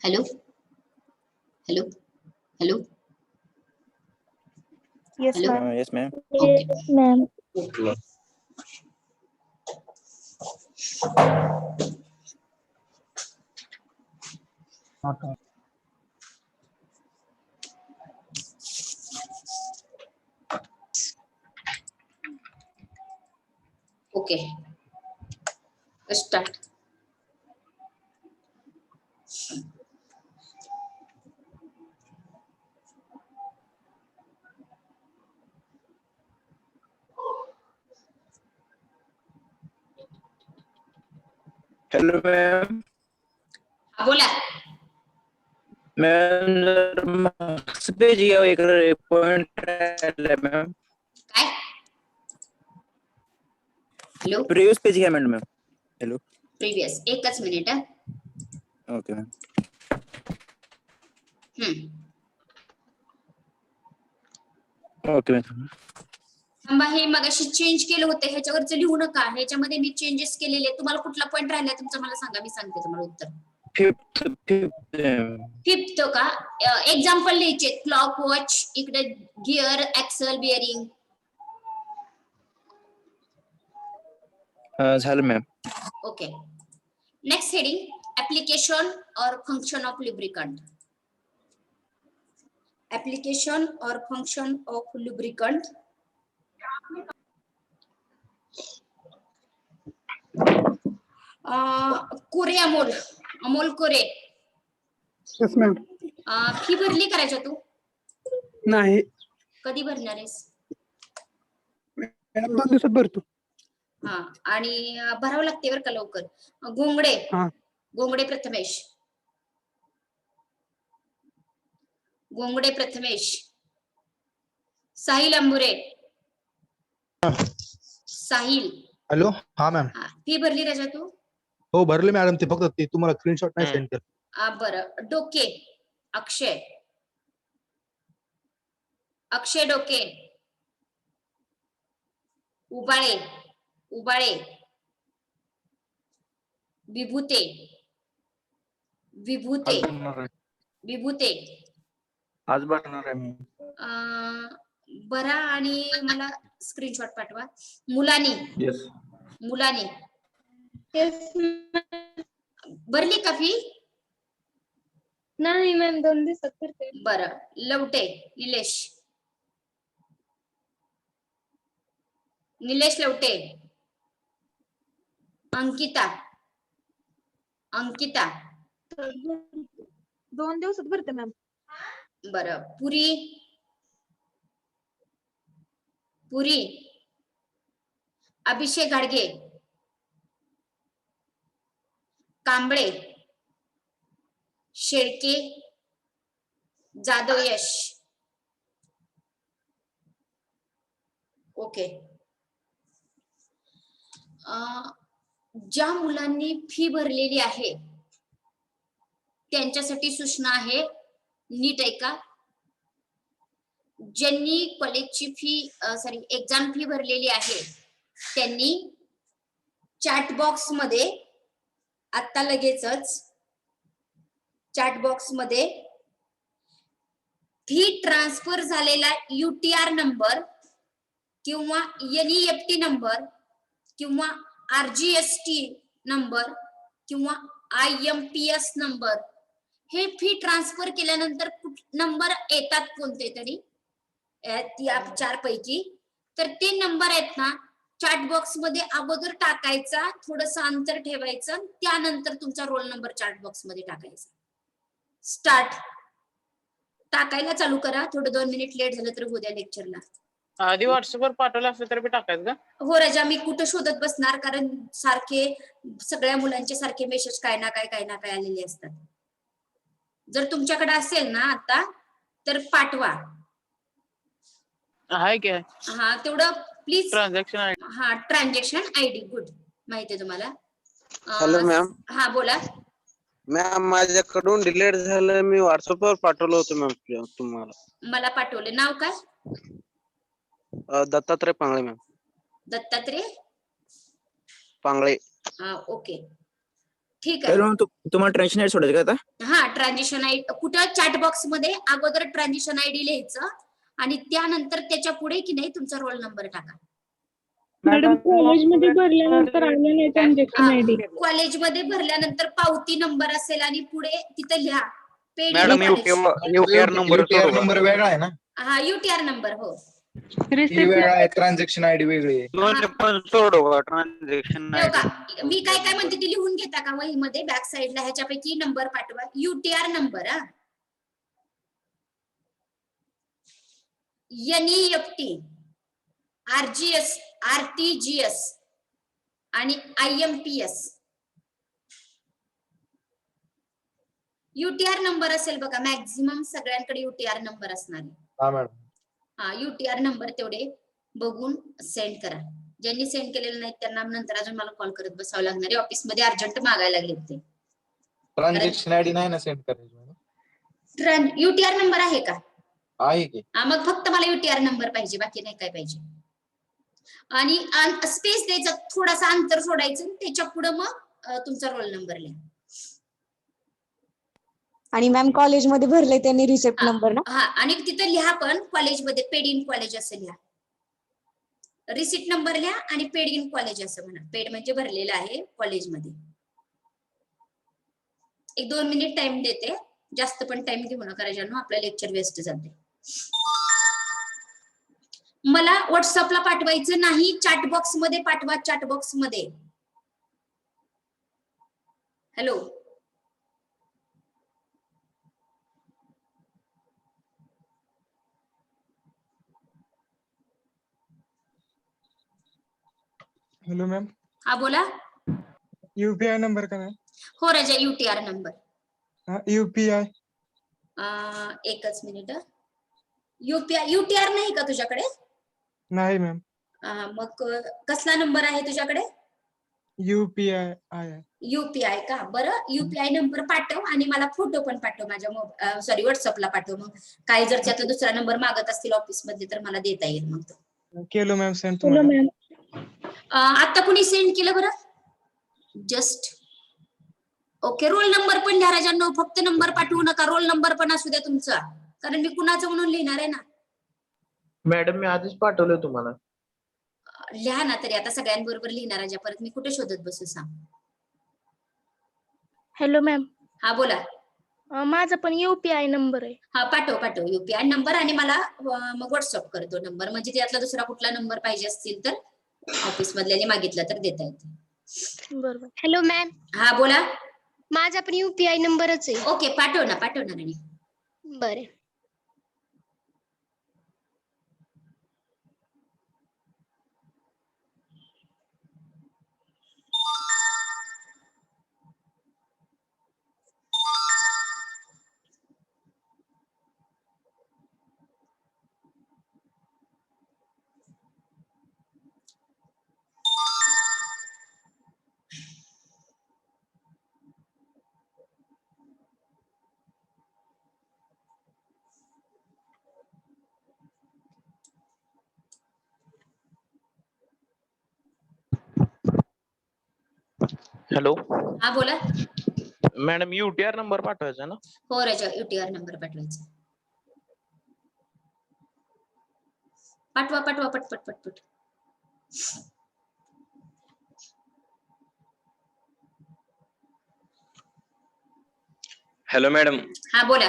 Hello hello hello Yes, hello ma'am. Yes, ma'am. Okay Yes, ma'am. Okay start. Hello, ma'am. हाँ बोला। Ma'am भेजिए एक point है ma'am काय हेलो प्रीवियस पेज है मैम हेलो प्रीवियस एकच मिनिट हा ओके मैम ओके मैम थांबा हे मगाशी चेंज केलं होतं ह्याच्यावरचं लिहू नका ह्याच्यामध्ये मी चेंजेस केलेले तुम्हाला कुठला पॉइंट राहिला तुमचा मला सांगा मी सांगते तुम्हाला उत्तर फिफ्थ का एक्झाम्पल लिहायचे क्लॉक वॉच इकडे गिअर एक्सल बिअरिंग झालं ma'am okay next heading application और फंक्शन ऑफ लुब्रिकेंट एप्लीकेशन और function of lubricant Kore Amol Kore yes ma'am fee भरली करायच्या तू नाही कधी भरणार आहेस मॅडम 2 दिवसात भरतो हा आणि भरावं लागते बरं का लवकर गोंगडे हा गोंगडे प्रथमेश गोंगडे प्रथमेश साहिल अंबुरे साहिल हॅलो हा मॅम फी भरली राजा तू हो भरले मॅडम ते फक्त ते तुम्हाला स्क्रीनशॉट नाही सेंड कर बरं डोके अक्षय अक्षय डोके उबाळे उबाळे विभूते विभूते विभूते आज भरणार आहे मी भरा आणि मला स्क्रीनशॉट पाठवा. मुलांनी येस मुलांनी येस भरली का फी? नाही मॅम 2 दिवसात करते. बरं. लवटे निलेश लवटे. अंकिता 2 दिवसात भरते मॅम. बरं. पुरी अभिषेक घाडगे. कांबळे शेळके जाधव यश. ओके. ज्या मुलांनी फी भरलेली आहे त्यांच्यासाठी सूचना आहे, नीट ऐका. ज्यांनी कॉलेजची फी एक्झाम फी भरलेली आहे त्यांनी चॅट बॉक्स मध्ये आता लगेचच चॅट बॉक्स मध्ये फी ट्रान्सफर झालेला UTR नंबर किंवा NEFT नंबर किंवा RGST नंबर किंवा IMPS नंबर, हे फी ट्रान्सफर केल्यानंतर नंबर येतात कोणते तरी या 4 पैकी, तर ते नंबर आहेत ना चॅट बॉक्स मध्ये अगोदर टाकायचा, थोडस अंतर ठेवायचं, त्यानंतर तुमचा रोल नंबर चॅट बॉक्स मध्ये टाकायचा. स्टार्ट. टाकायला चालू करा. थोडं 2 मिनिट लेट झालं तर उद्या लेक्चरला. आधी व्हॉट्सअपवर पाठवलं असतं तर टाकायचं का? हो राजा, मी कुठं शोधत बसणार, कारण सारखे सगळ्या मुलांचे सारखे मेसेज काय ना काय आलेले असतात. जर तुमच्याकडे असेल ना आता तर पाठवा. आहे काय? हा तेवढं प्लीज. ट्रान्झॅक्शन आय हा ट्रान्झॅक्शन ID. गुड. माहितीये तुम्हाला. Hello ma'am. हा बोला. मॅम माझ्याकडून डिलीट झालं, मी व्हॉट्सअपवर पाठवलं होतं मॅम तुम्हाला. मला पाठवले. नाव काय? दत्तात्रय पांगळे मॅम. दत्तात्रय पांगळे. ओके ठीक आहे. तुम्हाला ट्रान्झॅक्शन सोडायचं का आता? हा ट्रान्झॅक्शन ID कुठं चॅट बॉक्स मध्ये अगोदर ट्रान्झॅक्शन ID लिहायचं आणि त्यानंतर त्याच्या पुढे की नाही तुमचा रोल नंबर टाका. मॅडम कॉलेजमध्ये भरल्यानंतर आलं नाही ट्रान्झॅक्शन ID. कॉलेजमध्ये भरल्यानंतर पावती नंबर असेल आणि पुढे तिथं लिहा पेड मॅडम UTR नंबर वेगळा आहे ना, हा UTR नंबर. हो ही वेगळा आहे, ट्रान्झॅक्शन ID वेगळी आहे. दोन्ही पण सोडवा ट्रान्झॅक्शन. मी काय म्हणते ते लिहून घेता का वहीमध्ये बॅक साईडला? ह्याच्यापैकी नंबर पाठवा. UTR नंबर, NEFT, RTGS आणि IMPS. UTR नंबर असेल बघा, मॅक्झिमम सगळ्यांकडे UTR नंबर असणार आहे. हा मॅडम. हा UTR नंबर तेवढे बघून सेंड करा. ज्यांनी सेंड केलेले नाहीत त्यांना नंतर अजून मला कॉल करत बसावं लागणार आहे. ऑफिस मध्ये अर्जंट मागायला लागले ते. ट्रान्झॅक्शन ID नाही ना सेंड करायची मॅडम? UTR नंबर आहे का? आहे की? मग फक्त मला UTR नंबर पाहिजे, बाकी नाही काय पाहिजे. आणि स्पेस द्यायचा, थोडासा अंतर सोडायचं, त्याच्या पुढे मग तुमचा रोल नंबर लिहा. आणि मॅम कॉलेजमध्ये भरले त्यांनी रिसिप्ट नंबर ना? हा आणि तिथं लिहा पण कॉलेजमध्ये पेड इन कॉलेज असं लिहा. रिसिप्ट नंबर लिहा आणि पेड इन कॉलेज असं म्हणा. पेड म्हणजे भरलेलं आहे कॉलेजमध्ये. 1-2 मिनिट टाइम देते, जास्त पण टाइम घेऊ नका राजांनो, आपलं लेक्चर वेस्ट जाते. मला व्हॉट्सअपला पाठवायचं नाही, चॅट बॉक्स मध्ये पाठवा. चॅट बॉक्स मध्ये. Hello hello ma'am. हा बोला. UPI नंबर का मॅम? हो राजा, UTR नंबर. UPI. एकच मिनिट. UTR नाही का तुझ्याकडे? नाही मॅम. मग कसला नंबर आहे तुझ्याकडे? UPI आहे. UPI का? बरं UPI नंबर पाठव आणि मला फोटो पण पाठव माझ्या व्हॉट्सअपला पाठव. मग काय जर त्याचा दुसरा नंबर मागत असतील ऑफिस मध्ये तर मला देता येईल मग. केलो मॅम सेंड तुम्हाला. आता कुणी सेंड केलं बरं? Just okay. रोल नंबर पण लिहा राजांनो, फक्त नंबर पाठवू नका, रोल नंबर पण असू द्या तुमचा, कारण मी कुणाचं म्हणून लिहिणार आहे ना. मॅडम मी आधीच पाठवलं तुम्हाला. लिहा ना तरी, आता सगळ्यांबरोबर लिहिणार आहे परत मी कुठे शोधत बसू सांग. हॅलो मॅम, हा बोला. माझा पण UPI नंबर आहे. हा पाठव युपीआय नंबर आणि मला मग व्हॉट्सअप करतो नंबर, म्हणजे त्यातला दुसरा कुठला नंबर पाहिजे असतील तर ऑफिस मधल्याने मागितला तर देता येते. बरोबर. हॅलो मॅम, हा बोला. माझा पण UPI नंबरच आहे. ओके पाठवणार आणि बरे. हॅलो हा बोला. मॅडम UTR नंबर पाठवायचा ना. हो राजा, युटीआर नंबर पाठवायचा. पाठवा पटपट. Hello madam. हा बोला.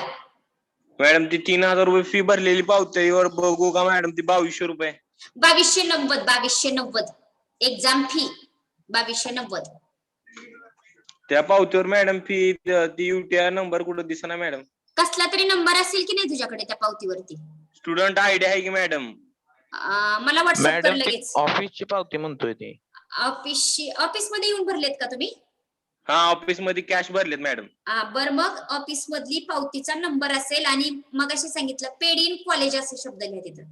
मॅडम ती 3,000 रुपये फी भरलेली पावत्यावर बघू का मॅडम? ती 2,200 रुपये. 2290 एक्झाम फी 2290. त्या पावतीवर मॅडम फी ती UTR नंबर कुठं दिसना मॅडम. कसला तरी नंबर असेल की नाही तुझ्याकडे त्या पावतीवरती? स्टुडंट आयडी आहे की मॅडम? मला व्हॉट्सअप कर मॅडम ती लगेच. ऑफिसची पावती म्हणतोय ते. ऑफिस मध्ये येऊन भरलेत का तुम्ही? हा ऑफिस मध्ये कॅश भरलेत मॅडम. बर मग ऑफिस मधली पावतीचा नंबर असेल आणि मग अशी सांगितलं पेड इन कॉलेज असे शब्द लिहा तिथं.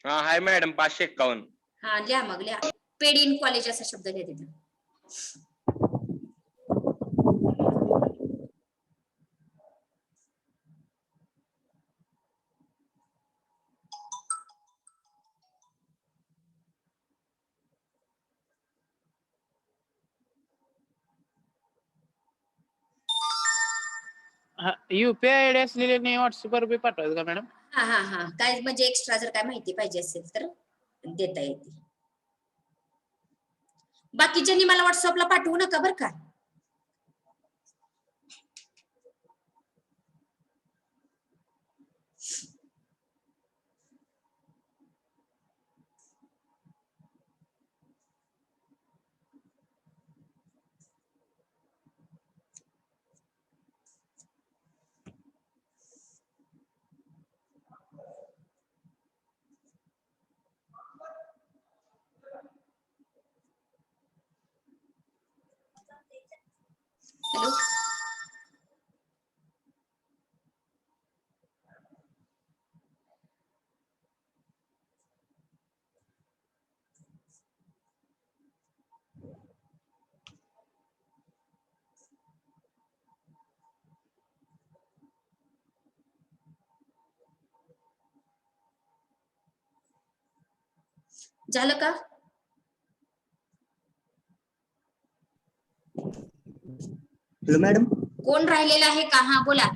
हा हाय मॅडम 551. हा लिहा मग लिहा, पेड इन कॉलेज असा शब्द लिहा तिथं. UPI आयडी असलेले व्हॉट्सअपवर बी पाठवायचं का मॅडम? हा काय म्हणजे एक्स्ट्रा जर काय माहिती पाहिजे असेल तर देता येते. बाकीच्यांनी मला व्हॉट्सअपला पाठवू नका बरं का. हॅलो. झालं का? Hello madam. कोण राहिलेला आहे का? हा बोला.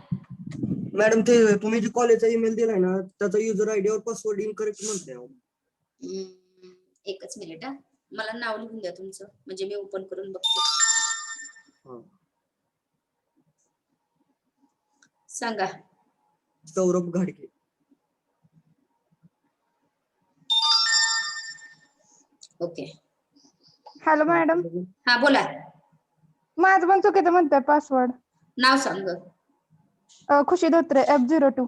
मॅडम ते तुम्ही जे कॉलेजचा ईमेल दिलाय ना त्याचा युजर आयडी और पासवर्ड इनकरेक्ट म्हणते. एकच मिनिट हा, मला नाव लिहून द्या तुमचं म्हणजे मी ओपन करून बघते. सांगा. सौरभ घाडगे. ओके. हॅलो मॅडम, हा बोला. माझं पण चुकीचं म्हणतोय पासवर्ड. नाव सांग. खुशी धोत्रे F02.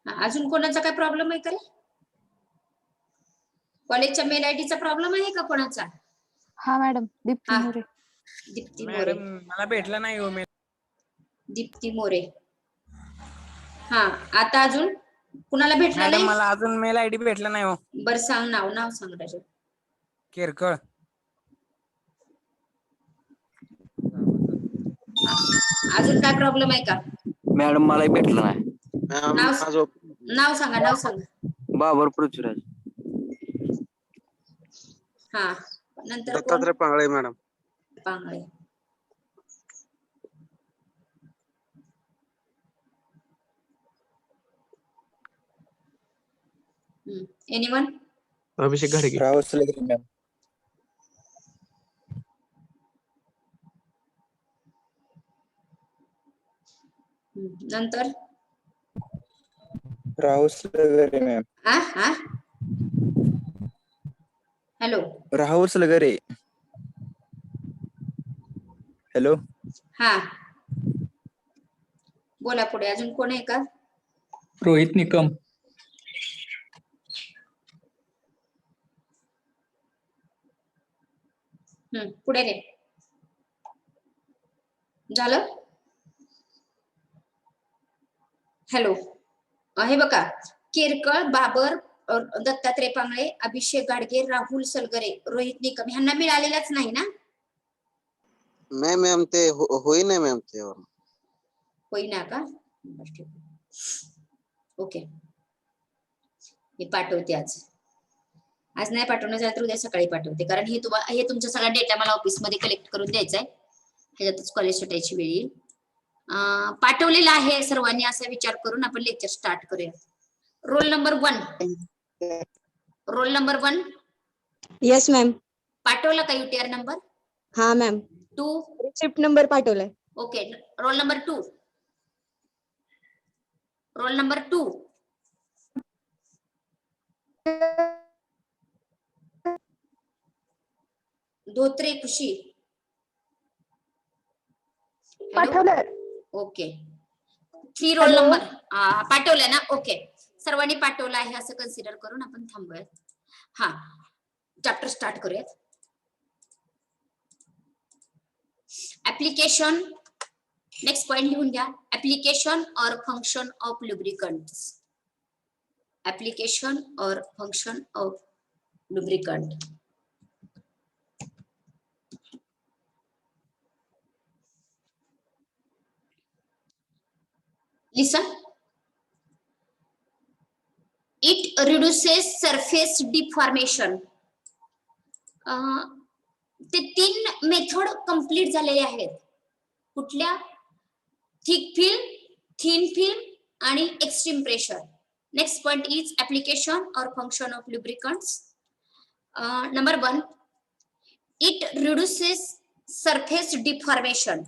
अजून कोणाचा काय प्रॉब्लेम आहे का? कॉलेजच्या मेल आयडीचा प्रॉब्लेम आहे का कोणाचा? हा मॅडम, दीप्ती हा. मोरे. दीप्ती मोरे. मला भेटला नाही हो मेल. दीप्ती मोरे. हा आता अजून कुणाला भेटला नाही? मला अजून मेल आयडी भेटला नाही हो. बर सांग नाव सांग राजा. किरकोळ. अजून काय प्रॉब्लेम आहे का? मॅडम मलाही भेटलं नाही. नाव सांगा. बाबर पृथ्वीराज. हा नंतर कोण? दत्तात्रय पांगळे मॅडम. पांगळे. एनीवन? अभिषेक घाडगे. राहुल सलगरे मॅम. नंतर राहुल सलगरे मॅम. हा हॅलो. राहुल सलगरे. हॅलो. हा बोला पुढे. अजून कोण आहे का? रोहित निकम. पुढे रे. झालं? हॅलो. हे बघा, केरकळ, बाबर, दत्तात्रय पांगळे, अभिषेक गाडगे, राहुल सलगरे, रोहित निकम ह्यांना मिळालेलाच नाही ना? नाही मॅम, ते होईना मॅम त्यावर. होईना का? ओके, मी पाठवते आज नाही पाठवणं झालं तर उद्या सकाळी पाठवते, कारण हे तुमचा सगळा डेटा मला ऑफिसमध्ये कलेक्ट करून द्यायचा आहे. ह्याच्यातच कॉलेज सुटायची वेळ येईल. पाठवलेला आहे सर्वांनी असा विचार करून आपण लेक्चर स्टार्ट करूया. Roll number 1. Roll number 1 yes ma'am. पाठवला का UTR नंबर? हा मॅम. 2. रिसिप्ट नंबर पाठवलाय. Okay. Roll number 2. Roll number 2. Dhotre Khushi. पाठवलंय. ओके. 3 रोल नंबर पाठवलाय ना? ओके, सर्वांनी पाठवला आहे असं कन्सिडर करून आपण थांबूयात. हा, चॅप्टर स्टार्ट करूयात. ऍप्लिकेशन. नेक्स्ट पॉइंट लिहून घ्या. ऍप्लिकेशन और फंक्शन ऑफ लुब्रिकंट्स. ऍप्लिकेशन और function of lubricant. Listen. It reduces surface deformation. ते 3 मेथड कंप्लीट झालेले आहेत. कुठल्या? थिक फिल्म, थिन फिल्म आणि extreme pressure. Next point is application और function of lubricants. Number 1, it reduces surface deformation.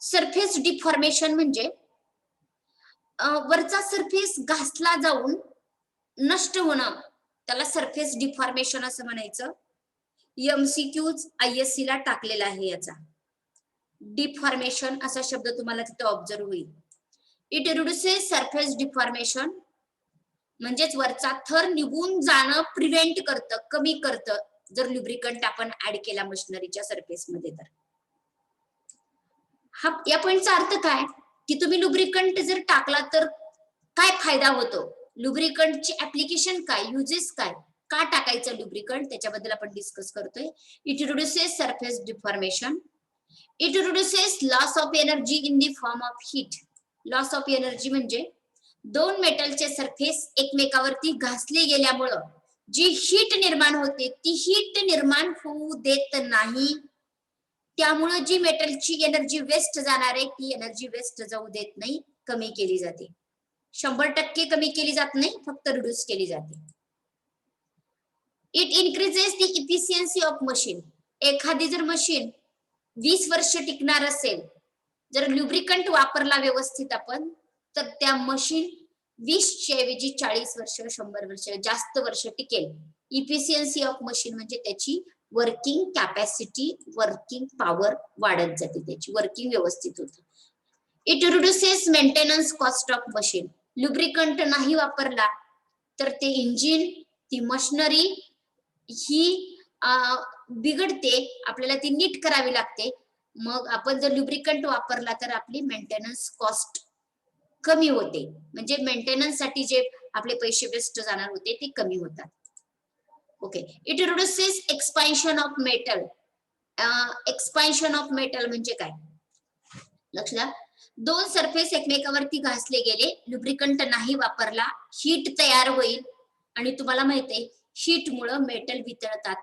Surface deformation म्हणजे वरचा surface घासला जाऊन नष्ट होणं, त्याला सरफेस डिफॉर्मेशन असं म्हणायचं. MCQs ISC ला टाकलेला आहे याचा. डिफॉर्मेशन असा शब्द तुम्हाला तिथे ऑब्झर्व होईल. इट रिड्युसेस सरफेस डिफॉर्मेशन म्हणजेच वरचा थर निघून जाणं प्रिव्हेंट करतं, कमी करतं, जर लुब्रिकंट आपण ऍड केला मशिनरीच्या सरफेस मध्ये तर. हा या पॉइंटचा अर्थ काय की तुम्ही लुब्रिकंट जर टाकला तर काय फायदा होतो, लुब्रिकंटची ऍप्लिकेशन काय, युजेस काय, का टाकायचं लुब्रिकंट, त्याच्याबद्दल आपण डिस्कस करतोय. It reduces surface deformation. It reduces loss of energy in the form of heat. Loss of energy म्हणजे 2 मेटलचे सरफेस एकमेकावरती घासले गेल्यामुळं जी हीट निर्माण होते ती हीट निर्माण होऊ देत नाही. त्यामुळे जी मेटलची एनर्जी वेस्ट जाणार आहे ती एनर्जी वेस्ट जाऊ देत नाही, कमी केली जाते. 100% कमी केली जात नाही, फक्त रिड्यूस केली जाते. It increases the efficiency of machine. एखादी जर मशीन 20 वर्ष टिकणार असेल, जर लुब्रिकंट वापरला व्यवस्थित आपण, तर त्या मशीन 20 च्या ऐवजी 40 वर्ष, 100 वर्ष, जास्त वर्ष टिकेल. इफिशियन्सी ऑफ मशीन म्हणजे त्याची वर्किंग कॅपॅसिटी, वर्किंग पॉवर वाढत जाते, त्याची वर्किंग व्यवस्थित होते. It reduces maintenance cost of machine. Lubricant नाही वापरला तर ते इंजिन, ती मशिनरी ही बिघडते, आपल्याला ती नीट करावी लागते. मग आपण जर लुब्रिकंट वापरला तर आपली मेंटेनन्स कॉस्ट कमी होते, म्हणजे मेंटेनन्स साठी जे आपले पैसे वेस्ट जाणार होते ते कमी होतात. Okay. It reduces expansion of metal. Expansion of metal म्हणजे काय, लक्ष द्या. 2 सरफेस एकमेकावरती घासले गेले, लुब्रिकंट नाही वापरला, हीट तयार होईल आणि तुम्हाला माहितीये हीट मुळे मेटल वितळतात,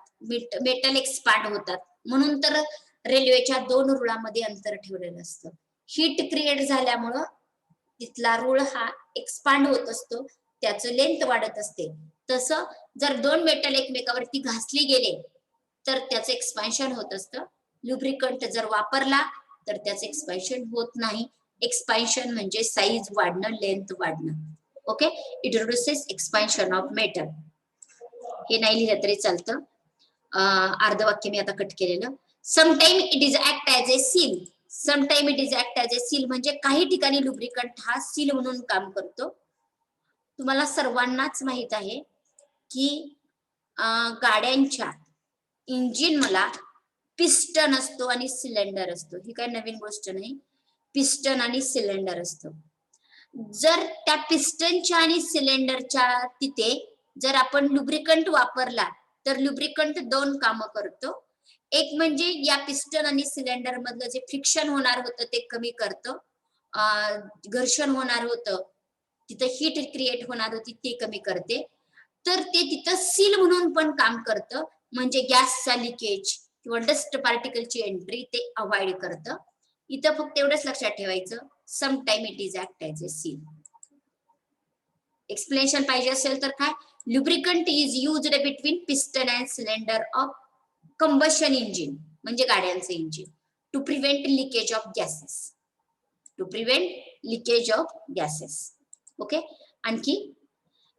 मेटल एक्सपांड होतात. म्हणून तर रेल्वेच्या 2 रुळांमध्ये अंतर ठेवलेलं असतं. हीट क्रिएट झाल्यामुळं तिथला रूळ हा एक्सपांड होत असतो, त्याचं लेंथ वाढत असते. तसं जर दोन मेटल एकमेकावरती घासली गेले तर त्याचं एक्सपान्शन होत असतं. लुब्रिकंट जर वापरला तर त्याचं एक्सपान्शन होत नाही. एक्सपान्शन म्हणजे साईज वाढणं, लेंथ वाढणं. Okay, it reduces expansion of metal. हे नाही लिहिलं तरी चालतं. अर्ध वाक्य मी आता कट केलेलं. Sometime it is act as a seal. Sometime it is act as a seal म्हणजे काही ठिकाणी लुब्रिकंट हा सील म्हणून काम करतो. तुम्हाला सर्वांनाच माहित आहे की गाड्यांच्या इंजिन मला पिस्टन असतो आणि सिलेंडर असतो. ही काही नवीन गोष्ट नाही. पिस्टन आणि सिलेंडर असतो. जर त्या पिस्टनच्या आणि सिलेंडरच्या तिथे जर आपण लुब्रिकंट वापरला तर लुब्रिकंट दोन कामं करतो. एक म्हणजे या पिस्टन आणि सिलेंडर मधलं जे फ्रिक्शन होणार होतं ते कमी करतं. घर्षण होणार होतं, तिथं हीट क्रिएट होणार होती ते कमी करते. तर ते तिथं सील म्हणून पण काम करतं. म्हणजे गॅसचा लिकेज किंवा डस्ट पार्टिकलची एंट्री ते अवॉइड करतं. इथं फक्त एवढंच लक्षात ठेवायचं, sometime it is act as a seal. Explanation पाहिजे असेल तर काय, lubricant is used between piston and cylinder of combustion engine म्हणजे गाड्यांचं engine to prevent leakage of gases. To prevent leakage of gases. Okay, आणखी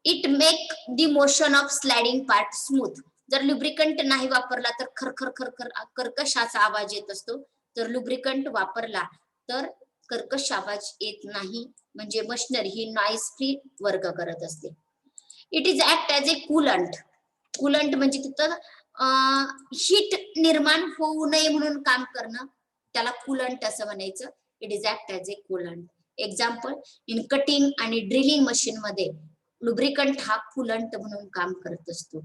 it make the motion of sliding part smooth. जर lubricant नाही वापरला तर खरखर खरखर कर्कशाचा आवाज येत असतो. तर लुब्रिकंट वापरला तर कर्कश आवाज येत नाही. म्हणजे मशिनरी ही नॉइज फ्री वर्क करत असते. It is act as a coolant. Coolant म्हणजे तिथं हीट निर्माण होऊ नये म्हणून काम करणं, त्याला कूलंट असं म्हणायचं. It is act as a coolant. Example, in cutting आणि ड्रिलिंग मशीन मध्ये लुब्रिकंट हा कूलंट म्हणून काम करत असतो.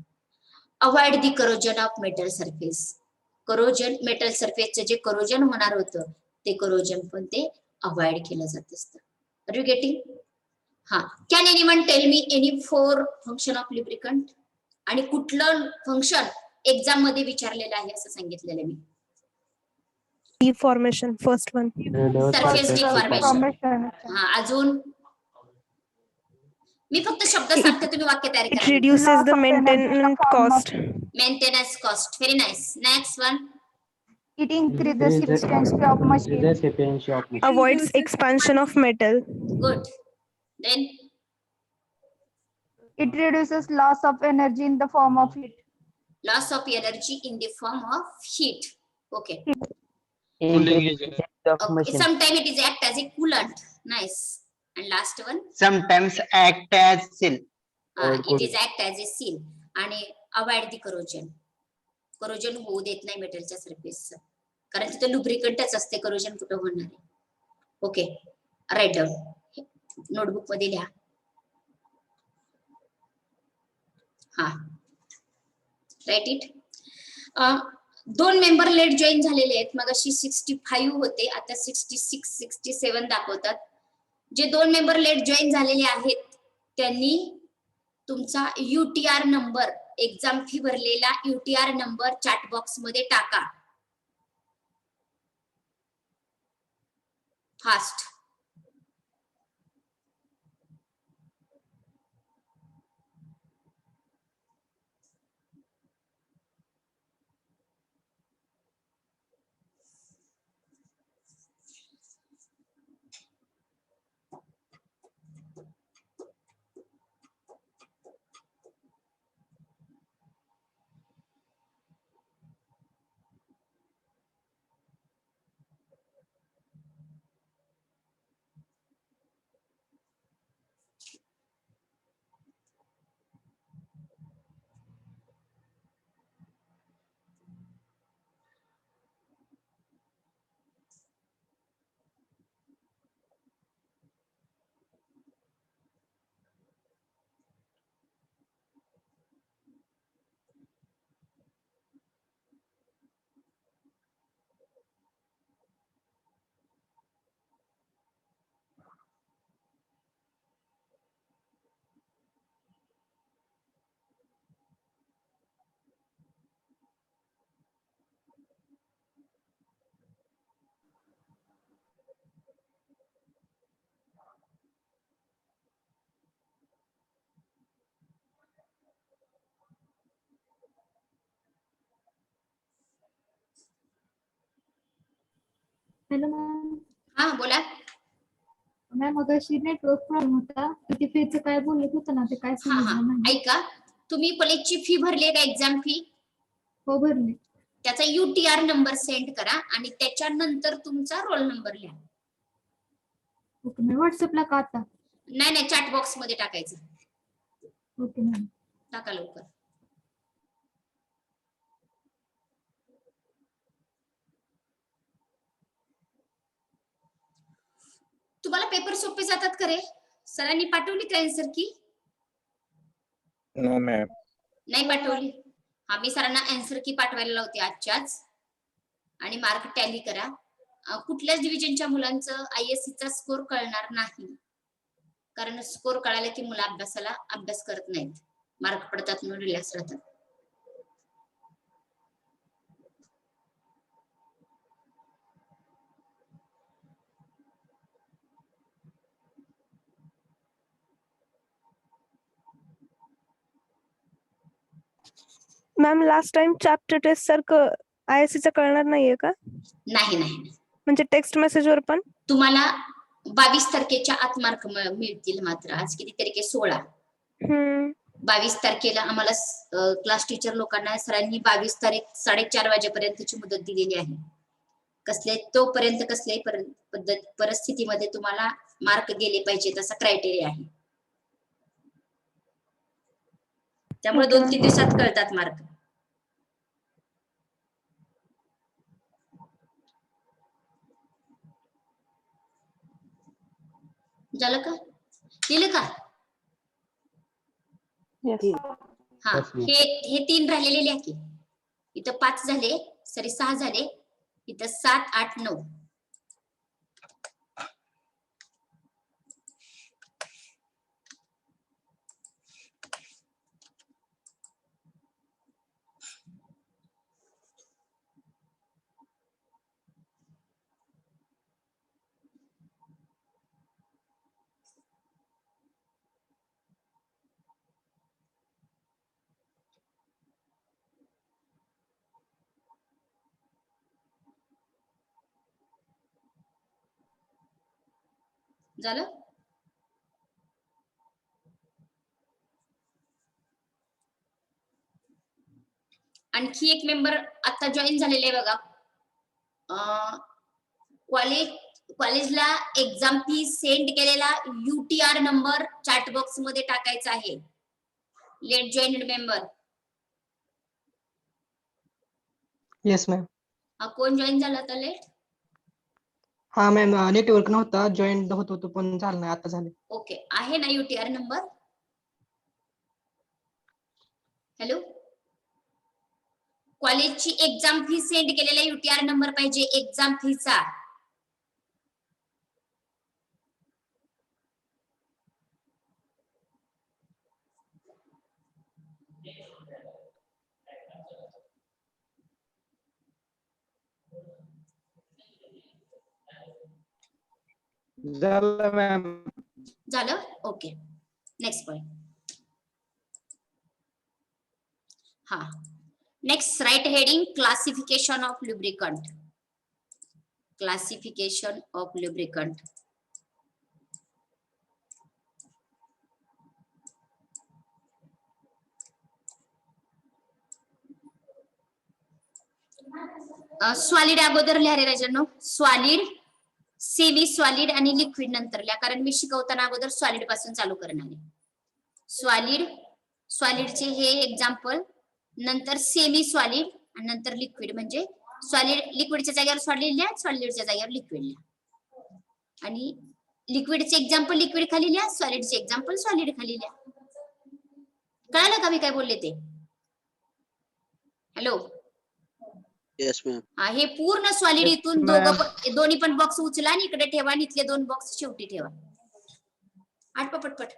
Avoid the corrosion of metal surface. Corrosion, metal सरफेसचे जे करोजन होणार होतं ते करोजन पण ते अवॉइड केलं जात असतं. Are you getting? हा, can anyone tell me any 4 function of lubricant? आणि कुठलं फंक्शन एक्झाम मध्ये विचारलेलं आहे असं सांगितलेलं मी. Deformation first one. Surface deformation. हा, अजून मी फक्त शब्द सांगते, तुम्ही वाक्य तयार It करा. reduces the maintenance cost. Maintenance cost. Very nice. Next one. It increases efficiency of machine. Avoids expansion of metal. Good. Then It reduces loss of energy in the form of heat. Loss of energy in the form of heat. Okay. Sometime it is act as a coolant. Nice. And last one. Sometimes act as seal. It is act as a seal. आणि avoid the corrosion. Corrosion होऊ देत नाही मेटलच्या सरफेसचं, कारण तिथे लुब्रिकंटच असते. Corrosion कुठं होणार आहे? Okay, right down. नोटबुक मध्ये लिहा. हा, write it. 2 member late join झालेले आहेत. मग अशी 65 होते, आता 66 67 दाखवतात. जे 2 मेंबर लेट जॉईन झालेले आहेत त्यांनी तुमचा UTR नंबर, एक्झाम फी भरलेला UTR नंबर चॅट बॉक्स मध्ये टाका. फास्ट. Hello ma'am. हा बोला. मॅम मगाशी नेटवर्क प्रॉब्लेम होता. किती फीचं काय बोलत होतं ना ते काय हा हा समजलं नाही. ऐका, तुम्ही कॉलेजची फी भरली आहे का, एक्झाम फी? हो भरली. त्याचा UTR नंबर सेंड करा आणि त्याच्यानंतर तुमचा रोल नंबर लिहा. Okay ma'am. व्हॉट्सअपला का आता? नाही नाही, चॅट बॉक्स मध्ये टाकायचं. Okay ma'am. टाका लवकर. तुम्हाला पेपर सोपे जातात का रे? सरांनी पाठवली का आन्सर की? No ma'am. नाही पाठवली. हा, मी सरांना आन्सर की पाठवायला लावते आजच्याच. आणि मार्क टॅली करा. कुठल्याच डिव्हिजनच्या मुलांचं ISC चा स्कोर कळणार नाही, कारण स्कोर कळाला की मुलं अभ्यास करत नाहीत, मार्क पडतात म्हणून रिलॅक्स राहतात. Ma'am last time chapter test सारखं ISC चं कळणार नाहीये का? नाही नाही, म्हणजे टेक्स्ट मेसेजवर पण? तुम्हाला 22 तारखेच्या आत मार्क मिळतील. मात्र आज किती तारीख आहे? 16. 22 तारखेला आम्हाला क्लास टीचर लोकांना सरांनी 22 तारीख 4:30 वाजेपर्यंतची मुदत दिलेली आहे. तोपर्यंत कसल्याही परिस्थितीमध्ये तुम्हाला मार्क गेले पाहिजेत असा क्रायटेरिया आहे. त्यामुळे 2-3 दिवसात कळतात मार्क. झालं का? लिहिलं का? हा, हे 3 राहिलेले लिहा की. इथं 5 झाले, 6 झाले, इथं 7, 8, 9. झालं? आणखी एक मेंबर आता जॉईन झालेले आहे बघा. कॉलेजला एक्झाम फी सेंड केलेला UTR नंबर चॅट बॉक्स मध्ये टाकायचा आहे. Late join member. Yes ma'am. कोण जॉईन झाला आता लेट? हा मॅम, नेटवर्क नव्हता, जॉईन होत होतो पण झालं नाही, आता झाले. ओके, आहे ना UTR नंबर? हॅलो, कॉलेजची एक्झाम फी सेंड केलेला UTR नंबर पाहिजे, एक्झाम फीचा. झालं मॅम. झालं? Okay, next point. हा, next write heading classification of lubricant. Classification of lubricant. Solid अगोदर लिहा रे राजांनो. सॉलिड, सेमी सॉलिड आणि लिक्विड नंतर लिहा, कारण मी शिकवताना अगोदर सॉलिड पासून चालू करणार आहे. सॉलिडचे हे एक्झाम्पल, नंतर सेमी सॉलिड आणि नंतर लिक्विड. म्हणजे सॉलिड, लिक्विडच्या जागेवर सॉलिड लिहा, सॉलिडच्या जागेवर लिक्विड लिहा. आणि लिक्विडचे एक्झाम्पल लिक्विड खाली लिहा, सॉलिडचे एक्झाम्पल सॉलिड खाली लिहा. कळालं का मी काय बोलले ते? हॅलो. Yes ma'am. हे पूर्ण सॉलिड इथून दोन्ही पण बॉक्स उचला आणि इकडे ठेवा आणि इथले 2 बॉक्स शेवटी ठेवा. आठ पटपट.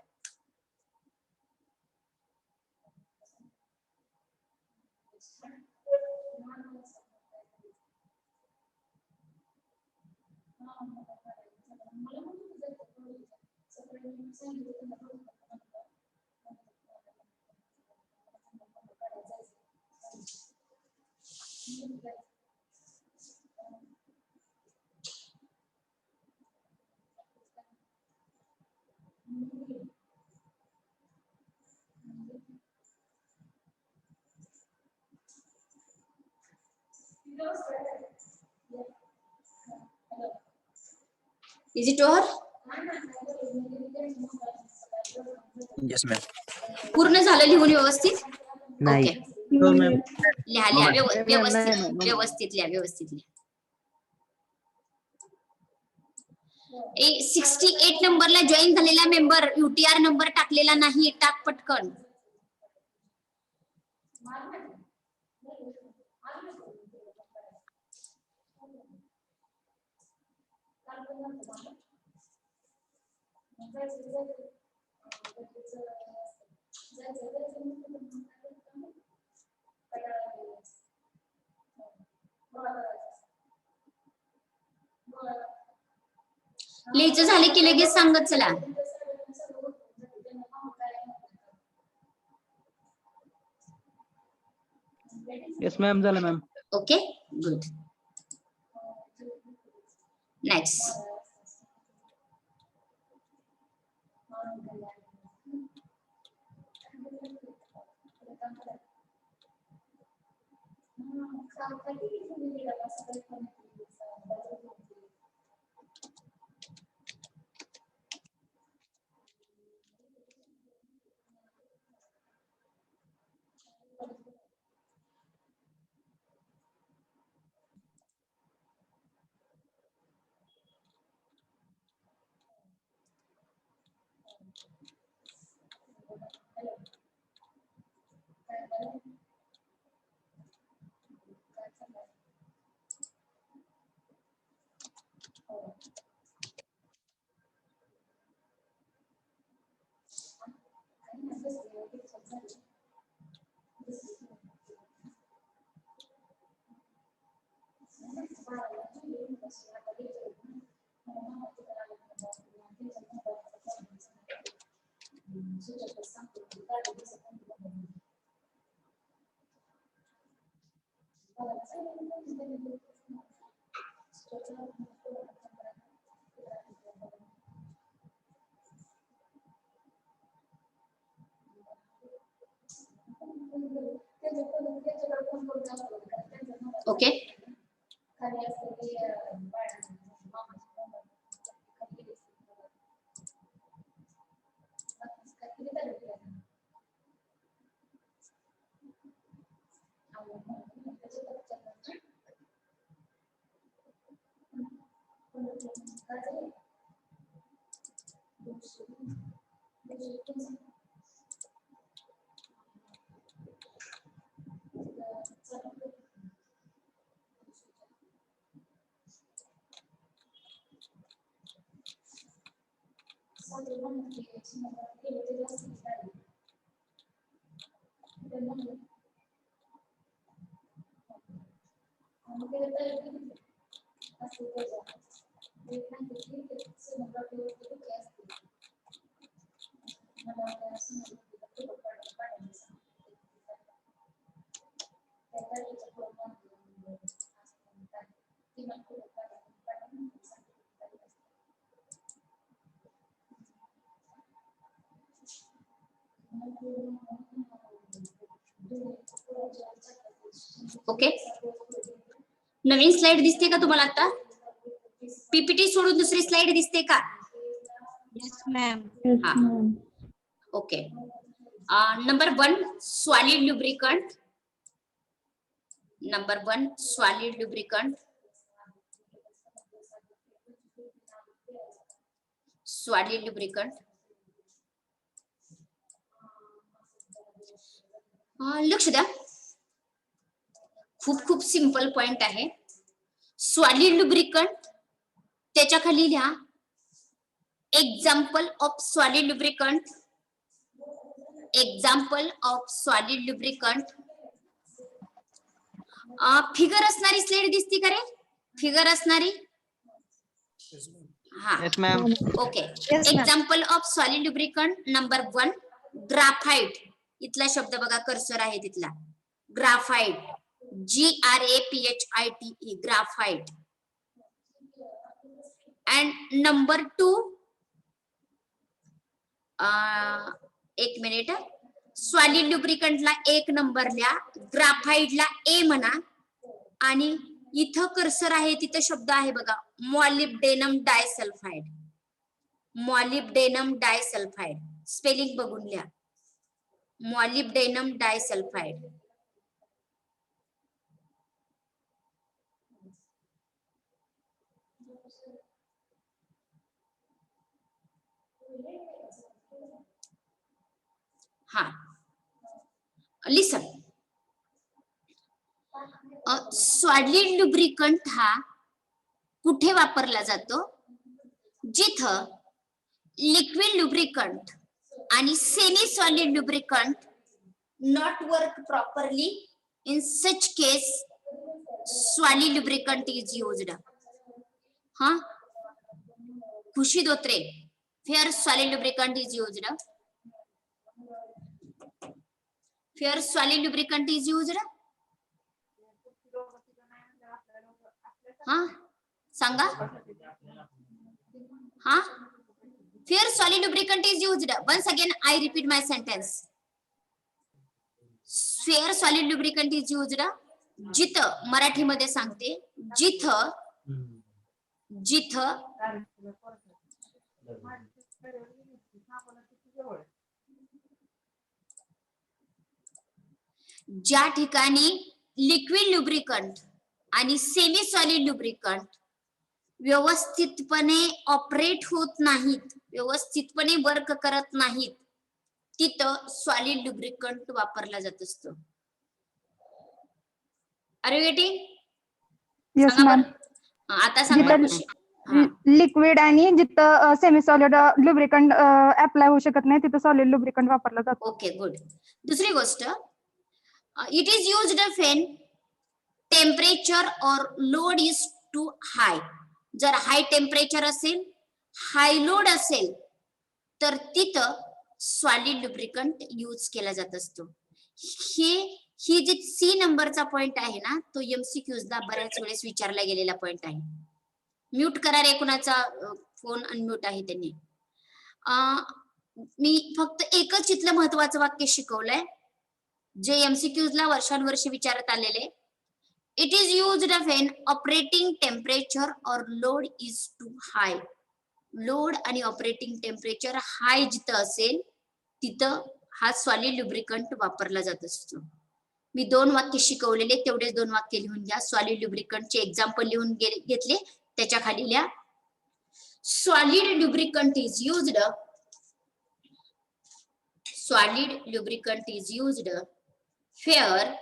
Is it over? Yes ma'am. पूर्ण झालं लिहून व्यवस्थित? नाही. ओके. लिहा लिहा व्यवस्थित लिहा व्यवस्थित लिहा. 68 नंबरला जॉईन झालेला मेंबर युटीआर नंबर टाकलेला नाही, टाक पटकन. लिहायचं झाले की लगेच सांगत चला. येस मॅम, झालं ma'am. Okay good. Next. Okay. Okay. नवीन स्लाइड दिसते का तुम्हाला आता? पीपीटी सोडून दुसरी स्लाइड दिसते का? Yes, ma'am. हा. Okay. Number 1 solid lubricant. Number 1 solid lubricant. Solid lubricant. लक्ष द्या, खूप खूप सिंपल पॉइंट आहे. सॉलिड लुब्रिकंट त्याच्या खाली लिहा example of solid lubricant. Example of solid lubricant. Figure असणारी स्लाइड दिसती का रे? फिगर असणारी? हा. Yes ma'am. Okay. Yes, ma'am. Example of solid lubricant number 1 graphite. इथला शब्द बघा, कर्सर आहे तिथला. Graphite. GRAPHITE graphite. And number 2 एक मिनिट, सॉलिड लुब्रिकंटला 1 नंबरला, ग्राफाइटला A म्हणा आणि इथं कर्सर आहे तिथं शब्द आहे बघा, molybdenum disulphide. Molybdenum disulphide spelling बघून लिहा. Molybdenum disulphide. हा, लिसन. सॉलिड लुब्रिकंट हा कुठे वापरला जातो? जिथं लिक्विड लुब्रिकंट आणि semi solid lubricant not work properly. In such case solid lubricant is used. हा, Khushi Dotre, fair solid lubricant is used. Fair solid lubricant is used. हा, सांगा. हा, fair solid lubricant is used. Once again I repeat my sentence. Fair solid lubricant is used जिथं, मराठीमध्ये सांगते, जिथं ज्या ठिकाणी लिक्विड लुब्रिकंट आणि सेमी सॉलिड लुब्रिकंट व्यवस्थितपणे ऑपरेट होत नाहीत, व्यवस्थितपणे वर्क करत नाहीत, तिथं सॉलिड लुब्रिकंट वापरला जात असतो. Are you getting? Yes ma'am. आता सांगा खुशी. लिक्विड आणि जिथं सेमी सॉलिड लुब्रिकंट अप्लाय होऊ शकत नाही तिथं सॉलिड लुब्रिकंट वापरला जातो. Okay, good. दुसरी गोष्ट, it is used when temperature or load is too हाय. जर हाय टेम्परेचर असेल, हाय लोड असेल, तर तिथं सॉलिड लुब्रिकंट यूज केला जात असतो. ही जी सी नंबरचा पॉइंट आहे ना, तो MCQs ला बऱ्याच वेळेस विचारला गेलेला पॉइंट आहे. म्यूट करा रे, कुणाचा फोन अनम्यूट आहे त्यांनी. मी फक्त एकच इथलं महत्वाचं वाक्य शिकवलंय जे MCQs ला वर्षानुवर्षे विचारत आलेले. It is used when operating temperature or load is too high. Load आणि ऑपरेटिंग टेम्परेचर हाय जिथं असेल तिथं हा सॉलिड लुब्रिकंट वापरला जात असतो. मी 2 वाक्य शिकवलेले, तेवढेच 2 वाक्य लिहून घ्या. सॉलिड लुब्रिकंटचे एक्झाम्पल लिहून घेतले, त्याच्या खाली लिहा. Solid lubricant is used. Solid lubricant is used fair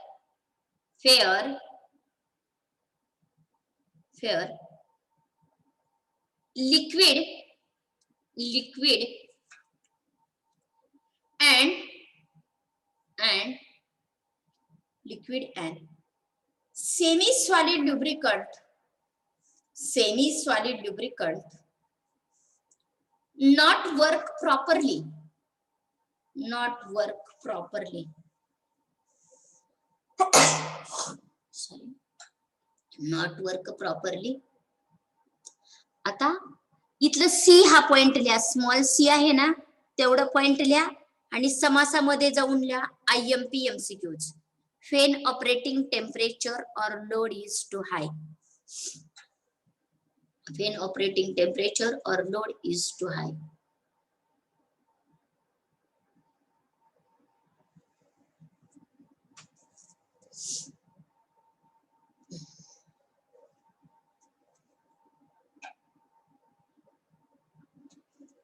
liquid and semi solid lubricant not work properly. Sorry, not work properly. आता इथलं सी हा पॉइंट लिहा, स्मॉल सी आहे ना, तेवढं पॉइंट लिहा आणि समासामध्ये जाऊन लिहा IMP MCQs. When operating temperature or load is too high. When operating temperature or load is too high.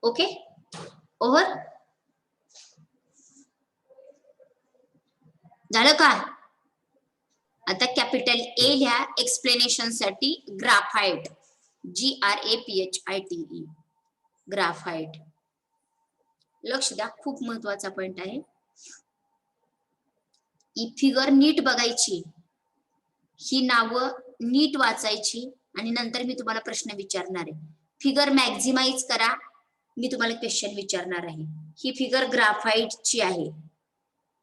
Okay, over. झालं का? आता कॅपिटल ए लिहा एक्सप्लेनेशन साठी. Graphite, GRAPHITE, graphite. लक्ष द्या, खूप महत्वाचा पॉइंट आहे. ही फिगर नीट बघायची, ही नावं नीट वाचायची आणि नंतर मी तुम्हाला प्रश्न विचारणार आहे. फिगर मॅक्झिमाइज करा, मी तुम्हाला क्वेश्चन विचारणार आहे. ही फिगर ग्राफाइटची आहे,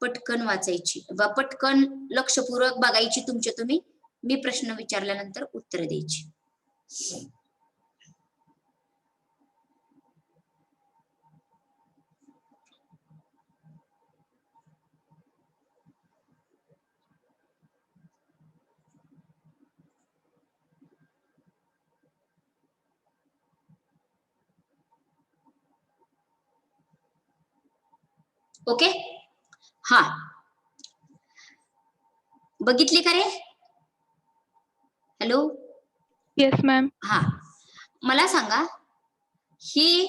पटकन वाचायची, पटकन लक्षपूर्वक बघायची तुमच्या तुम्ही. मी प्रश्न विचारल्यानंतर उत्तर द्यायची. ओके. हा, बघितली का रे? हॅलो. Yes ma'am. हा, मला सांगा, ही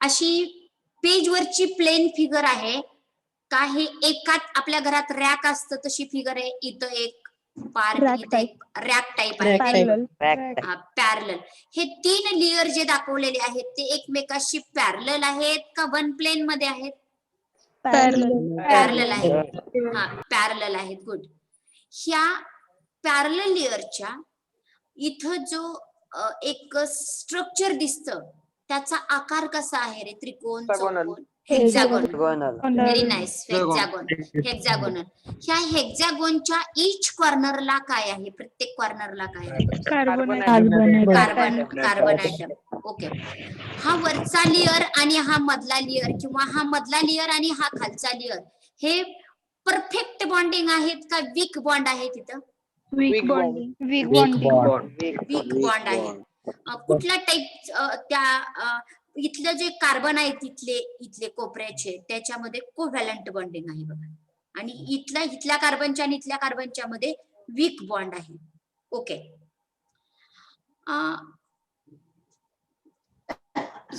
अशी पेजवरची प्लेन फिगर आहे का? हे एकात आपल्या घरात रॅक असतं तशी फिगर आहे? इथं एक पार्ट, Rack इथं एक रॅक टाईप आहे. Parallel. पॅरलल. हे 3 लेअर जे दाखवलेले आहेत ते एकमेकाशी पॅरलल आहेत का वन प्लेन मध्ये आहेत? पॅरलल आहेत. हा, पॅरलल आहेत. गुड. ह्या पॅरलल लेअरच्या इथं जो एक स्ट्रक्चर दिसतं त्याचा आकार कसा आहे रे? त्रिकोण, चौकोन, हेक्सागोन. Very nice. हेक्सागोनल. ह्या हेक्सागोनच्या इच कॉर्नरला काय आहे? प्रत्येक कॉर्नरला काय आहे? Carbon atom. ओके. हा वरचा लेअर आणि हा मधला लेअर, किंवा हा मधला लेअर आणि हा खालचा लेअर, हे परफेक्ट बॉन्डिंग आहेत का वीक बॉन्ड आहे तिथं? Weak bond. वीक बॉन्ड आहे. कुठला टाईप? त्या इथलं जे कार्बन आहे इथले कोपऱ्याचे, त्याच्यामध्ये कोव्हॅलंट बॉन्डिंग आहे बघा. आणि इथल्या कार्बनच्या आणि इथल्या कार्बनच्या मध्ये वीक बॉन्ड आहे. ओके.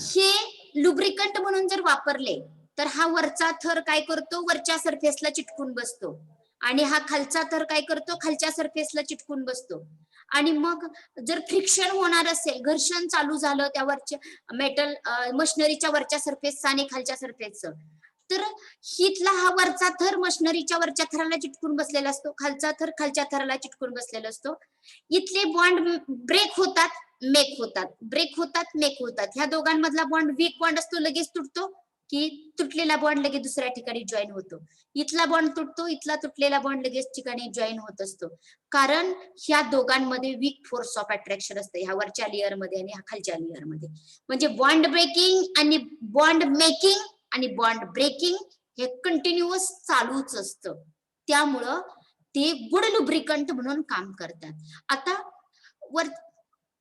हे लुब्रिकंट म्हणून जर वापरले तर हा वरचा थर काय करतो? वरच्या सरफेसला चिटकून बसतो. आणि हा खालचा थर काय करतो? खालच्या सरफेसला चिटकून बसतो. आणि मग जर फ्रिक्शन होणार असेल, घर्षण चालू झालं त्या वरच्या मेटल मशिनरीच्या वरच्या सरफेसचा आणि खालच्या सरफेसचं, तर हितला हा वरचा थर मशिनरीच्या वरच्या थराला चिटकून बसलेला असतो, खालचा थर खालच्या थराला चिटकून बसलेला असतो. इथले बॉन्ड ब्रेक होतात, मेक होतात, ब्रेक होतात, मेक होतात. ह्या दोघांमधला बॉन्ड वीक बॉन्ड असतो, लगेच तुटतो, की तुटलेला बॉन्ड लगेच दुसऱ्या ठिकाणी जॉईन होतो. इथला बॉन्ड तुटतो, इथला तुटलेला बॉन्ड लगेच ठिकाणी जॉईन होत असतो. कारण ह्या दोघांमध्ये वीक फोर्स ऑफ अट्रॅक्शन असते, ह्या वरच्या लेअर मध्ये आणि ह्या खालच्या लेअर मध्ये. म्हणजे बॉन्ड ब्रेकिंग आणि बॉन्ड मेकिंग आणि बॉन्ड ब्रेकिंग हे कंटिन्युअस चालूच असतं. त्यामुळं ते गुड लुब्रिकंट म्हणून काम करतात. आता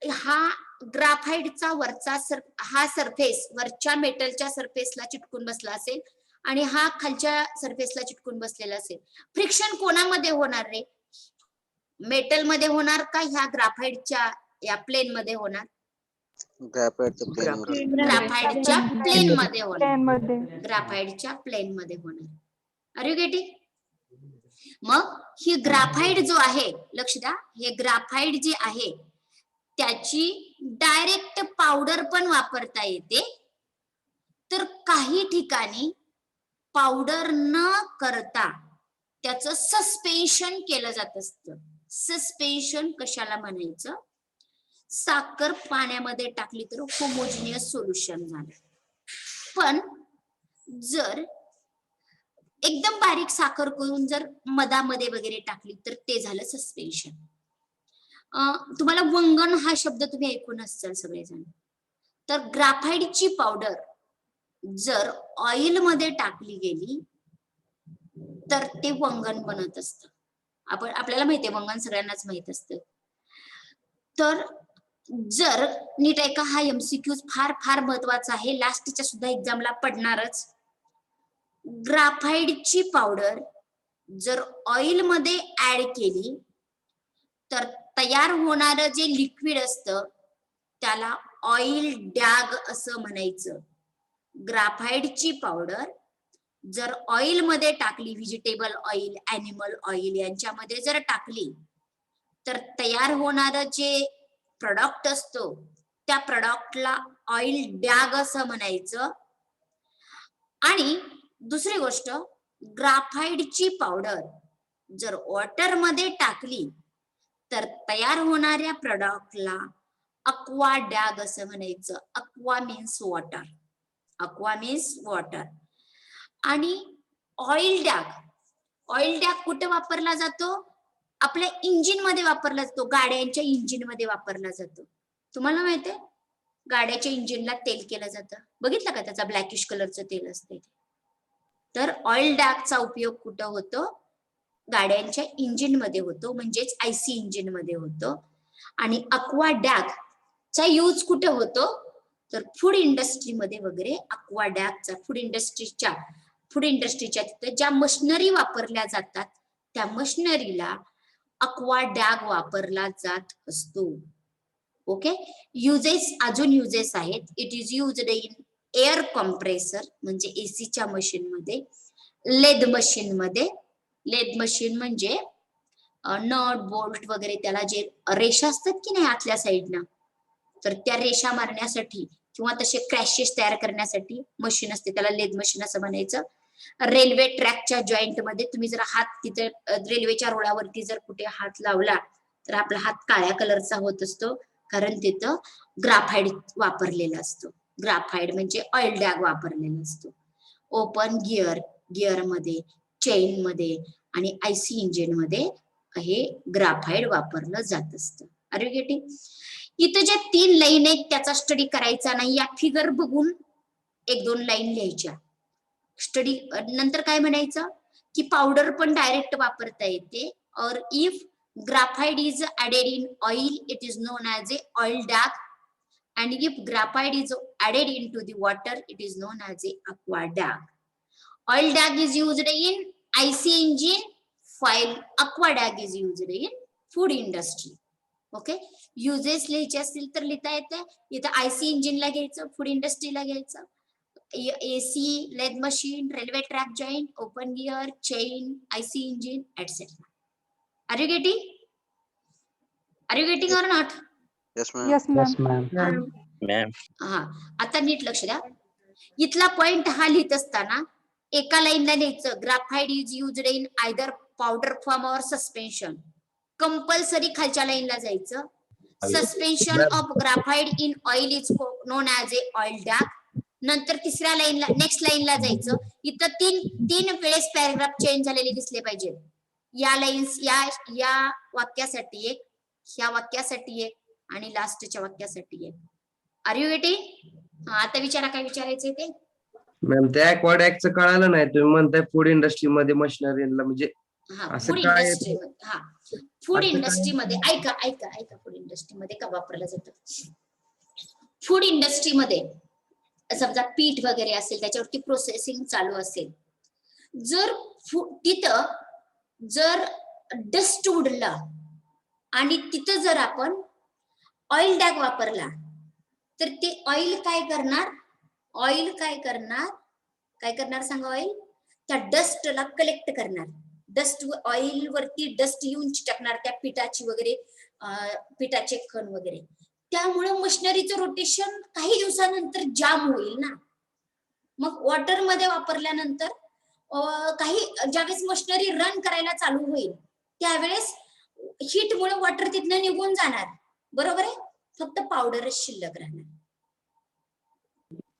हा ग्राफाइटचा हा सरफेस वरच्या मेटलच्या सरफेसला चिटकून बसला असेल आणि हा खालच्या सरफेसला चिटकून बसलेला असेल. फ्रिक्शन कोणामध्ये होणार रे? मेटल मध्ये होणार का ह्या ग्राफाइटच्या या प्लेन मध्ये होणार? ग्राफाइटच्या प्लेन मध्ये होणार. ग्राफाइटच्या प्लेन मध्ये होणार. Are you getting? मग ही ग्राफाइट जो आहे, लक्ष द्या, हे ग्राफाइट जे आहे त्याची डायरेक्ट पावडर पण वापरता येते, तर काही ठिकाणी पावडर न करता त्याचं सस्पेन्शन केलं जात असतं. सस्पेन्शन कशाला म्हणायचं? साखर पाण्यामध्ये टाकली तर होमोजिनियस सोल्युशन झालं. पण जर एकदम बारीक साखर करून जर मधामध्ये वगैरे टाकली तर ते झालं सस्पेन्शन. तुम्हाला वंगण हा शब्द तुम्ही ऐकून असाल सगळेजण. तर ग्राफाइटची पावडर जर ऑइल मध्ये टाकली गेली तर ते वंगण बनत असतं. आपल्याला माहितीये वंगण सगळ्यांनाच माहित असतं. तर जर नीट ऐका, हा MCQ फार फार महत्वाचा आहे, लास्टच्या सुद्धा एक्झामला पडणारच. ग्राफाइटची पावडर जर ऑइल मध्ये ऍड केली तर तयार होणारं जे लिक्विड असतं त्याला ऑइल डॅग असं म्हणायचं. ग्राफाइटची पावडर जर ऑइल मध्ये टाकली, व्हेजिटेबल ऑइल, ॲनिमल ऑइल यांच्यामध्ये जर टाकली तर तयार होणारं जे प्रोडक्ट असतो त्या प्रोडक्टला ऑइल डॅग असं म्हणायचं. आणि दुसरी गोष्ट, ग्राफाइटची पावडर जर वॉटर मध्ये टाकली तर तयार होणाऱ्या प्रोडक्टला अक्वा डॅग असं म्हणायचं. Aqua means water. Aqua means water. आणि ऑइल डॅग कुठे वापरला जातो? आपल्या इंजिन मध्ये वापरला जातो, गाड्यांच्या इंजिन मध्ये वापरला जातो. तुम्हाला माहितीये गाड्याच्या इंजिनला तेल केलं जातं, बघितलं का? त्याचा ब्लॅकिश कलरचं तेल असते. तर ऑइल डॅगचा उपयोग कुठं होतो? गाड्यांच्या इंजिन मध्ये होतो, म्हणजेच IC इंजिन मध्ये होतो. आणि अक्वा डॅग चा यूज कुठे होतो? तर फूड इंडस्ट्रीमध्ये वगैरे अक्वा डॅगचा, फूड इंडस्ट्रीच्या फूड इंडस्ट्रीच्या तिथे ज्या मशिनरी वापरल्या जातात त्या मशिनरीला अक्वा डॅग वापरला जात असतो. ओके. युजेस अजून युजेस आहेत. It is used in air compressor म्हणजे एसीच्या मशीन मध्ये, लेद मशीन मध्ये. लेद मशीन म्हणजे नट बोल्ट वगैरे त्याला जे रेषा असतात की नाही आतल्या साईडनं, तर त्या रेषा मारण्यासाठी किंवा तसे क्रॅशेस तयार करण्यासाठी मशीन असते, त्याला लेद मशीन असं म्हणायचं. रेल्वे ट्रॅकच्या जॉईंट मध्ये तुम्ही जर हात तिथे रेल्वेच्या रोडावरती जर कुठे हात लावला तर आपला हात काळ्या कलरचा होत असतो, कारण तिथं ग्राफाईड वापरलेला असतो. ग्राफाईड म्हणजे ऑइल डॅग वापरलेला असतो. ओपन गिअर मध्ये, चेन मध्ये आणि आयसी इंजिन मध्ये हे ग्राफाईड वापरलं जात असतं. Are you getting? इथं ज्या 3 लाईन आहेत त्याचा स्टडी करायचा नाही, या फिगर बघून 1-2 लाईन लिहायच्या. स्टडी नंतर काय म्हणायचं की पावडर पण डायरेक्ट वापरता येते. Or if graphite is added in oil it is known as a oil dag, and if graphite is added into the water it is known as a aqua dag. Oil dag is used in IC engine, while aqua dag is used in food industry. Okay. Uses लिहायचे असतील तर लिहिता येते. इथं IC इंजिनला घ्यायचं, food इंडस्ट्रीला घ्यायचं, AC, lathe machine, railway track joint, open gear, chain, IC engine etcetera. Are you getting? Are you getting or not? Yes ma'am. Yes ma'am. Ma'am. Ma'am. हा, आता नीट लक्ष द्या. इथला पॉइंट हा लिहित असताना एका लाईनला लिहायचं graphite is used in either powder form or suspension. Compulsory खालच्या लाईनला जायचं. Suspension of graphite in oil is known as a oil dag. नंतर तिसऱ्या लाईनला, नेक्स्ट लाईनला जायचं. इथं तीन वेळेस पॅराग्राफ चेंज झालेले दिसले पाहिजे. या लाईन्स या वाक्यासाठी एक, ह्या वाक्यासाठी एक आणि लास्टच्या वाक्यासाठी एक. Are you getting? आता विचारा काय विचारायचंय ते. मॅम ते ऍक्वाडॅकचं कळालं नाही, तुम्ही म्हणताय फूड इंडस्ट्री मध्ये मशिनरीला म्हणजे हा, असं फूड काय इंडस्ट्री मध्ये. हा, फूड असं काय? इंडस्ट्री मध्ये ऐका फूड इंडस्ट्री मध्ये का वापरलं जातं. फूड इंडस्ट्री मध्ये समजा पीठ वगैरे असेल, त्याच्यावरती प्रोसेसिंग चालू असेल, जर तिथं जर डस्ट उडला आणि तिथं जर आपण ऑइल डॅग वापरला तर ते ऑइल काय करणार सांगा. ऑइल त्या डस्टला कलेक्ट करणार. डस्ट ऑइल वरती डस्ट येऊन चिटकणार त्या पिठाची वगैरे, पिठाचे कण वगैरे. त्यामुळे मशिनरीचं रोटेशन काही दिवसानंतर जाम होईल ना. मग वॉटर मध्ये वापरल्यानंतर काही ज्यावेळेस मशिनरी रन करायला चालू होईल त्यावेळेस हीट मुळे वॉटर तिथनं निघून जाणार. बरोबर आहे. फक्त पावडरच शिल्लक राहणार.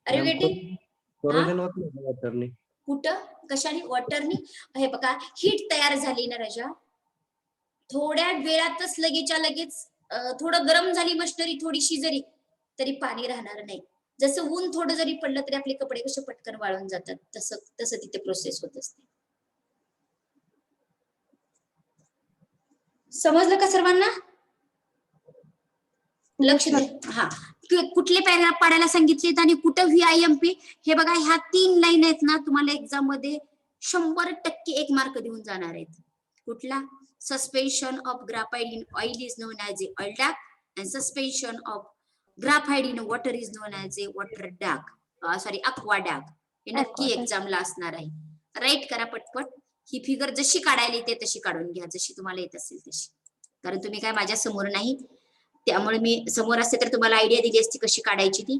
अरे गेटिंग? कोरोजन होत नाही वॉटरने. कुठं कशाने? वॉटरनी. हे बघा, हीट तयार झाली ना राजा, थोड्या वेळातच लगेचच्या लगेच थोडं गरम झाली मशिनरी थोडीशी जरी, तरी पाणी राहणार नाही. जसं ऊन थोडं जरी पडलं तरी आपले कपडे कसे पटकन वाळून जातात, तसं तिथे प्रोसेस होत असते. समजलं का सर्वांना? लक्ष द्या. हा, कुठले पॅराग्राफ पाडायला सांगितलेत आणि कुठं VIMP हे बघा. ह्या 3 लाईन आहेत ना, तुम्हाला एक्झाम मध्ये 100% 1 मार्क देऊन जाणार आहेत. कुठला? Suspension of graphite in oil is known as a oil dag and suspension of graphite in water is known as a water dag, sorry aqua dag. हे नक्की एक्झामला असणार आहे. राईट करा पटपट. ही फिगर जशी काढायला येते तशी काढून घ्या, जशी तुम्हाला येत असेल तशी, कारण तुम्ही काय माझ्या समोर नाही. त्यामुळे मी समोर असते तर तुम्हाला आयडिया दिली असती कशी काढायची ती.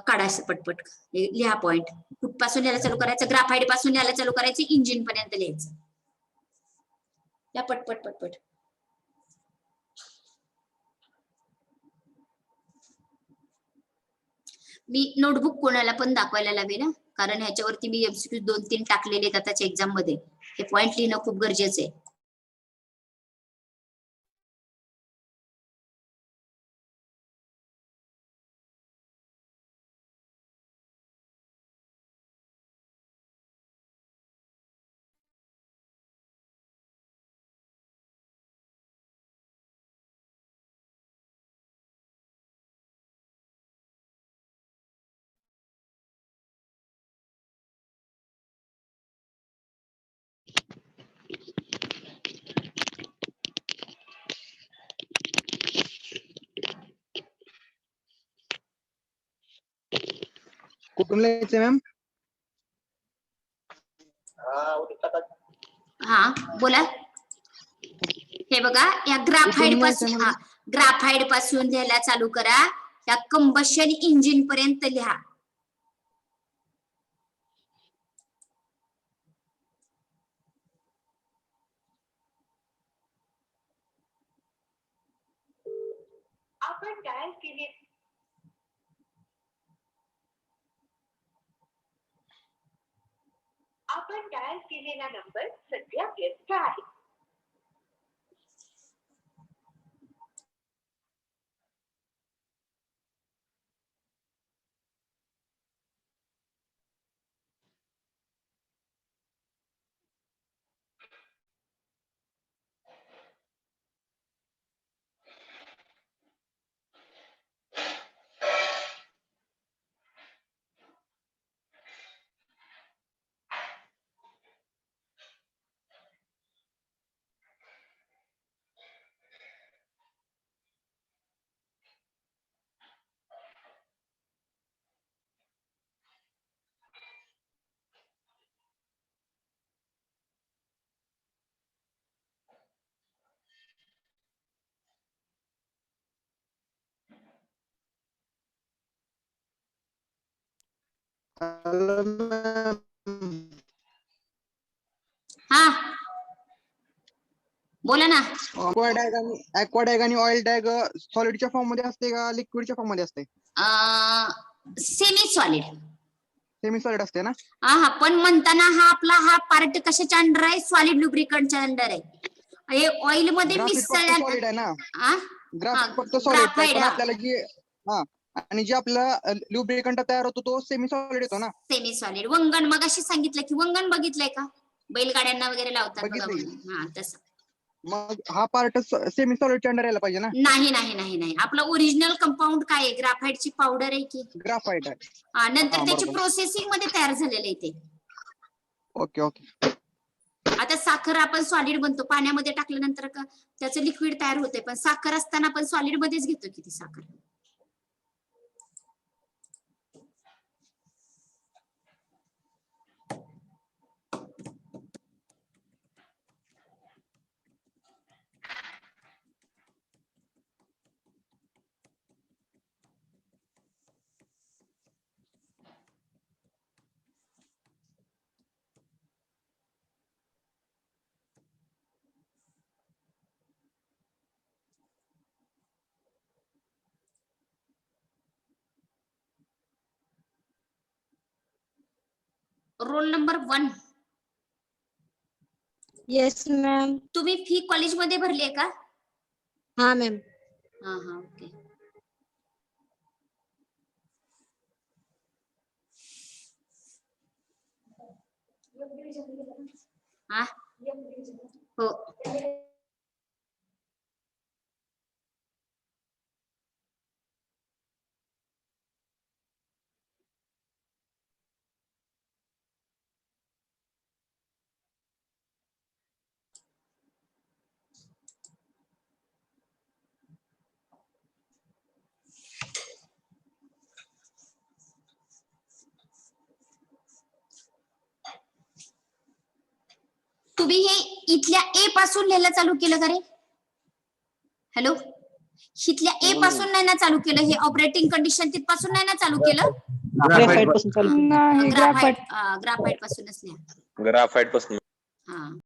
काढायचं पटपट, लिहा पॉइंट. कुठपासून लिहायला चालू करायचं? ग्राफाईड पासून लिहायला चालू करायचं, इंजिन पर्यंत लिहायचं. या पटपट. मी नोटबुक कोणाला पण दाखवायला लावेल, कारण ह्याच्यावरती मी MCQ 2-3 टाकलेले आहेत आताच्या एक्झाम मध्ये. हे पॉइंट लिहिणं खूप गरजेचं आहे. कुठून लिहायचं मॅम? हा बोला. हे बघा या ग्राफाइड पासून ग्राफाइड पासून लिहायला चालू करा. या कंबशन इंजिन पर्यंत लिहा. आपण डायल केलेला नंबर सध्या व्यस्त आहे. हा बोला ना. ॲक्वा आणि ऑइल टॅग सॉलिडच्या फॉर्म मध्ये असते का लिक्विडच्या फॉर्म मध्ये असते? Semi solid. सेमी सॉलिड असते ना? हा पण म्हणताना हा पार्ट कशाच्या अंडर आहे? सॉलिड लुब्रिकंटच्या अंडर आहे. हे ऑइल मध्ये मिसळल्या सॉलिड आहे ना? हा ग्राफाइट फक्त सॉलिड ग्राफाइड, आहे, पण आपल्याला जी आणि जे आपला लुब्रिकंट तयार होतो तो सेमी सॉलिड येतो ना? Semi solid. वंगण मगाशी सांगितलं की वंगण बघितलंय का? बैलगाड्यांना वगैरे लावतात बघा वंगण. हा तसं. मग हा पार्ट सेमी सॉलिडच्या अंडर यायला पाहिजे ना? नाही नाही नाही नाही. आपलं ओरिजिनल कंपाऊंड काय आहे? ग्राफाइटची पावडर आहे की? ग्राफाइट आहे. नंतर त्याची बरोबर. प्रोसेसिंग मध्ये तयार झालेलं आहे ते. Okay okay. आता साखर आपण सॉलिड बनतो, पाण्यामध्ये टाकल्यानंतर त्याचं लिक्विड तयार होते, पण साखर असताना आपण सॉलिड मध्येच घेतो की ती साखर. Role number 1. Yes ma'am. तुम्ही फी कॉलेजमध्ये भरली आहे का? हा मॅम. हा ओके. हा हो. तुम्ही हे इथल्या ए पासून लिहायला चालू केलं का रे? हॅलो, इथल्या ए पासून नाही ना चालू केलं? हे ऑपरेटिंग कंडिशन तिथपासून नाही ना चालू केलं? नाही, ग्राफाइट. ग्राफाइट पासूनच लिहा. ग्राफाइट पासून. हा